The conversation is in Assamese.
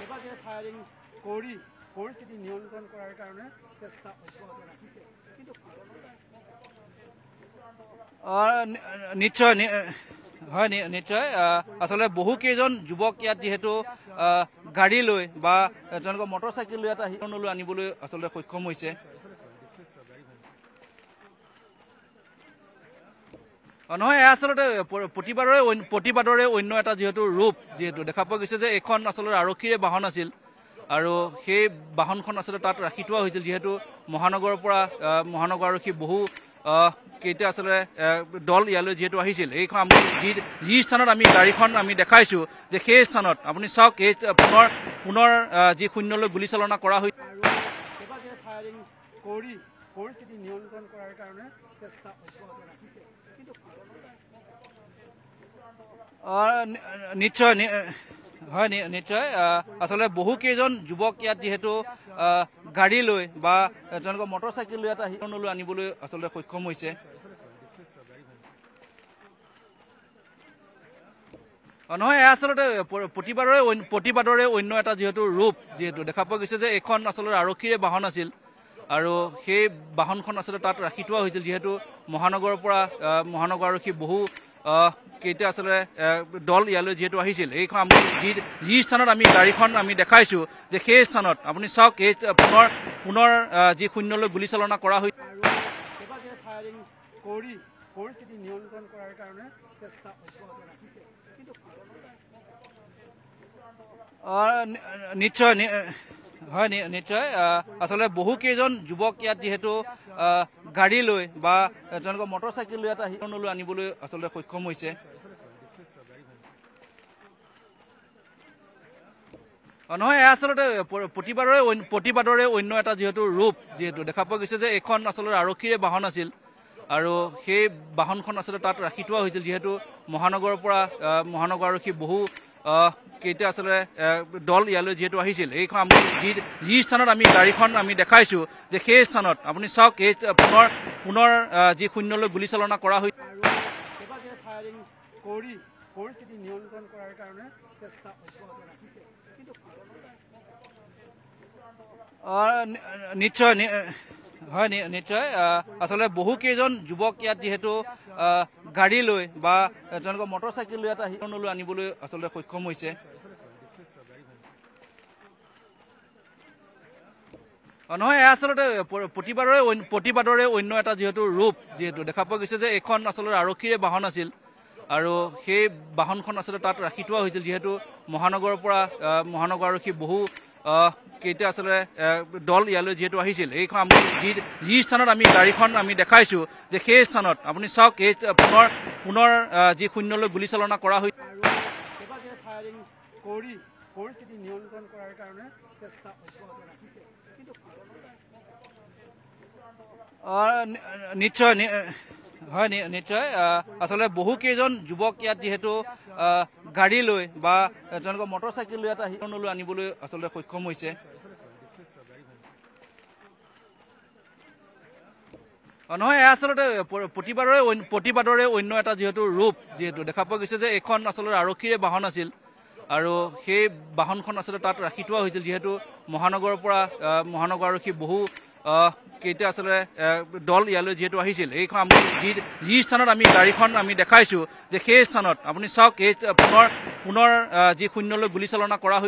কেইবাজনে ফায়াৰিং কৰি পৰিস্থিতি নিয়ন্ত্ৰণ কৰাৰ কাৰণে চেষ্টা অব্যাহত ৰাখিছে কিন্তু নিশ্চয় হয় নিশ্চয় আসলে বহু কেইজন যুৱক ইয়াত যেহেতু গাড়ী লৈ বা তেওঁলোকৰ মটৰচাইকেল লৈ এটা হিৰণলৈ আনিবলৈ আসলে সক্ষম হৈছে নহয় আচলতে প্ৰতিবাদৰে অন্য এটা যেহেতু ৰূপ যেহেতু দেখা পোৱা গৈছে যে এখন আচলতে আৰক্ষীৰে বাহন আছিল আৰু সেই বাহনখন আচলতে তাত ৰাখি থোৱা হৈছিল যেহেতু মহানগৰৰ পৰা মহানগৰ আৰক্ষী বহু কেইটা আসলে দল ইয়ালৈ যেহেতু আহিছিল এইখন আমি যি স্থানত আমি গাড়ীখন আমি দেখাইছো যে সেই স্থানত আপুনি চাওক এই পুনৰ যি শূন্যলৈ গুলীচালনা কৰা হৈছিল কেইবাজনে ফায়াৰিং কৰি পৰিস্থিতি নিয়ন্ত্ৰণ কৰাৰ কাৰণে চেষ্টা অব্যাহত ৰাখিছে কিন্তু নিশ্চয় হয় নিশ্চয় আসলে বহু কেইজন যুৱক ইয়াত যেহেতু গাড়ী লৈ বা তেওঁলোকৰ মটৰচাইকেল লৈ এটা হিৰণলৈ আনিবলৈ আচলতে সক্ষম হৈছে নহয় আচলতে প্ৰতিবাদৰে অন্য এটা যেহেতু ৰূপ যেহেতু দেখা পোৱা গৈছে যে এখন আচলতে আৰক্ষীৰে বাহন আছিল আৰু সেই বাহনখন আচলতে তাত ৰাখি থোৱা হৈছিল যেহেতু মহানগৰৰ পৰা মহানগৰ আৰক্ষী বহু কেইটা আসলে দল ইয়ালৈ যেহেতু আহিছিল এইখন আমি যি স্থানত আমি গাড়ীখন আমি দেখাইছো যে সেই স্থানত আপুনি চাওক এই পুনৰ যি শূন্যলৈ গুলীচালনা কৰা হৈছিল কেইবাজনে ফায়াৰিং কৰি পৰিস্থিতি নিয়ন্ত্ৰণ কৰাৰ কাৰণে চেষ্টা অব্যাহত ৰাখিছে কিন্তু নিশ্চয় হয় নিশ্চয় আসলে বহু কেইজন যুৱক ইয়াত যেহেতু গাড়ী লৈ বা তেওঁলোকৰ মটৰচাইকেল লৈ এটা হিৰণলৈ আনিবলৈ আচলতে সক্ষম হৈছে নহয় আচলতে প্ৰতিবাদৰে অন্য এটা যেহেতু ৰূপ যেহেতু দেখা পোৱা গৈছে যে এখন আচলতে আৰক্ষীৰে বাহন আছিল আৰু সেই বাহনখন আচলতে তাত ৰাখি থোৱা হৈছিল যেহেতু মহানগৰৰ পৰা মহানগৰ আৰক্ষী বহু কেইটা আসলে দল ইয়ালৈ যেহেতু আহিছিল এইখন আমি যি স্থানত আমি গাড়ীখন আমি দেখাইছো যে সেই স্থানত আপুনি চাওক এই পুনৰ যি শূন্যলৈ গুলীচালনা কৰা হৈছিল কেইবাজনে ফায়াৰিং কৰি পৰিস্থিতি নিয়ন্ত্ৰণ কৰাৰ কাৰণে চেষ্টা অব্যাহত ৰাখিছে কিন্তু নিশ্চয় হয় নিশ্চয় আসলে বহু কেইজন যুৱক ইয়াত যেহেতু গাড়ী লৈ বা তেওঁলোকৰ মটৰচাইকেল লৈ এটা হিৰণলৈ আনিবলৈ আচলতে সক্ষম হৈছে নহয় আচলতে প্ৰতিবাদৰে অন্য এটা যেহেতু ৰূপ যেহেতু দেখা পোৱা গৈছে যে এখন আচলতে আৰক্ষীৰে বাহন আছিল আৰু সেই বাহনখন আচলতে তাত ৰাখি থোৱা হৈছিল যেহেতু মহানগৰৰ পৰা মহানগৰ আৰক্ষী বহু কেইটা আসলে দল ইয়ালৈ যেহেতু আহিছিল এইখন আমি যি স্থানত আমি গাড়ীখন আমি দেখাইছো যে সেই স্থানত আপুনি চাওক এই পুনৰ যি শূন্যলৈ গুলীচালনা কৰা হৈছিল কেইবাজনে ফায়াৰিং কৰি পৰিস্থিতি নিয়ন্ত্ৰণ কৰাৰ কাৰণে চেষ্টা অব্যাহত ৰাখিছে কিন্তু নিশ্চয় হয় নিশ্চয় আসলে বহু কেইজন যুৱক ইয়াত যেহেতু গাড়ী লৈ বা তেওঁলোকৰ মটৰচাইকেল লৈ এটা হিৰণলৈ আনিবলৈ আচলতে সক্ষম হৈছে নহয় আচলতে প্ৰতিবাদৰে অন্য এটা যেহেতু ৰূপ যেহেতু দেখা পোৱা গৈছে যে এখন আচলতে আৰক্ষীৰে বাহন আছিল আৰু সেই বাহনখন আচলতে তাত ৰাখি থোৱা হৈছিল যেহেতু মহানগৰৰ পৰা মহানগৰ আৰক্ষী বহু কেইটা আসলে দল ইয়ালৈ যেহেতু আহিছিল এইখন আমি যি স্থানত আমি গাড়ীখন আমি দেখাইছো যে সেই স্থানত আপুনি চাওক এই পুনৰ যি শূন্যলৈ গুলীচালনা কৰা হৈছিল